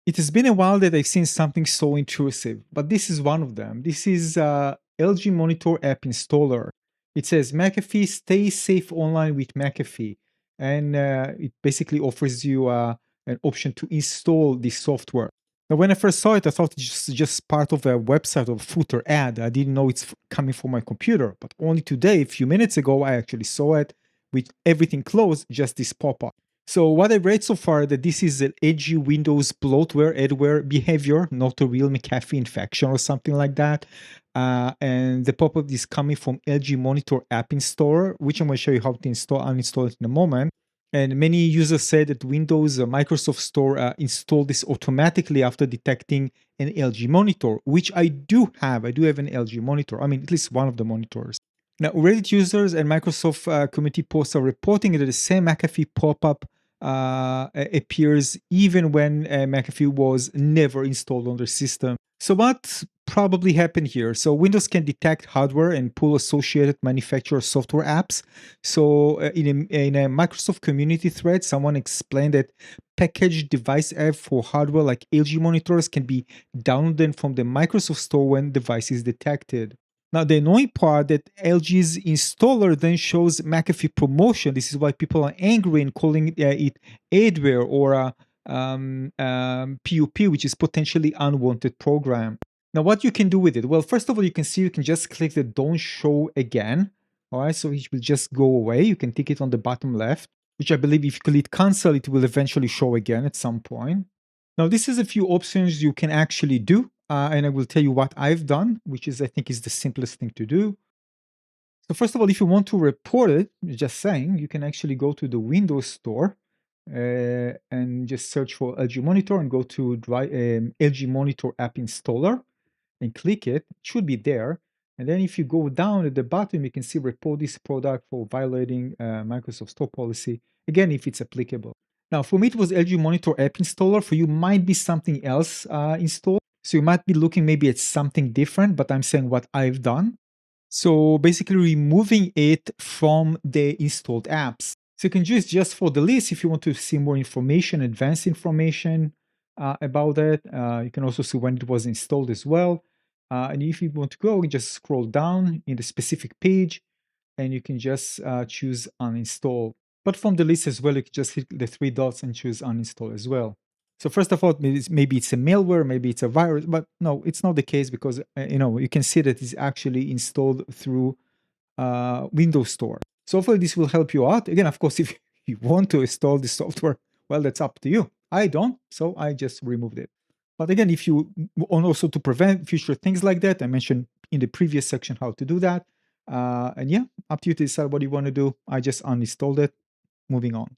It has been a while that I've seen something so intrusive, but this is one of them. This is LG Monitor app installer. It says McAfee, stay safe online with McAfee. And it basically offers you an option to install this software. Now, when I first saw it, I thought it's just part of a website or footer ad. I didn't know it's coming from my computer. But only today, a few minutes ago, I actually saw it with everything closed, just this pop-up. So what I've read so far that this is an edgy Windows bloatware, adware behavior, not a real McAfee infection or something like that. And the pop-up is coming from LG Monitor app installer, which I'm going to show you how to install, uninstall it in a moment. And many users say that Windows Microsoft Store installed this automatically after detecting an LG monitor, which I do have. I do have an LG monitor. I mean, at least one of the monitors. Now, Reddit users and Microsoft community posts are reporting that the same McAfee pop-up appears even when McAfee was never installed on their system. So what probably happened here? So Windows can detect hardware and pull associated manufacturer software apps. So in a Microsoft community thread, someone explained that packaged device app for hardware like LG monitors can be downloaded from the Microsoft Store when device is detected. Now, the annoying part that LG's installer then shows McAfee promotion. This is why people are angry and calling it adware or PUP, which is potentially unwanted program. Now, what you can do with it? Well, first of all, you can see you can just click the don't show again. All right, so it will just go away. You can tick it on the bottom left, which I believe if you click cancel, it will eventually show again at some point. Now, this is a few options you can actually do, and I will tell you what I've done, which is I think is the simplest thing to do. So first of all, if you want to report it, just saying, you can actually go to the Windows Store and just search for LG Monitor and go to LG Monitor app installer and click it. It should be there. And then if you go down at the bottom, you can see report this product for violating Microsoft Store policy. Again, if it's applicable. Now, for me, it was LG Monitor app installer. For you, might be something else installed. So you might be looking maybe at something different, but I'm saying what I've done. So basically removing it from the installed apps. So you can use just for the list if you want to see more information, advanced information about it. You can also see when it was installed as well. And if you want to go, you just scroll down in the specific page and you can just choose uninstall. But from the list as well, you can just hit the three dots and choose uninstall as well. So first of all, maybe it's a malware, maybe it's a virus, but no, it's not the case because you can see that it's actually installed through Windows Store. So hopefully this will help you out. Again, of course, if you want to install the software, well, that's up to you. I don't, so I just removed it. But again, if you want also to prevent future things like that, I mentioned in the previous section how to do that. And yeah, up to you to decide what you want to do. I just uninstalled it. Moving on.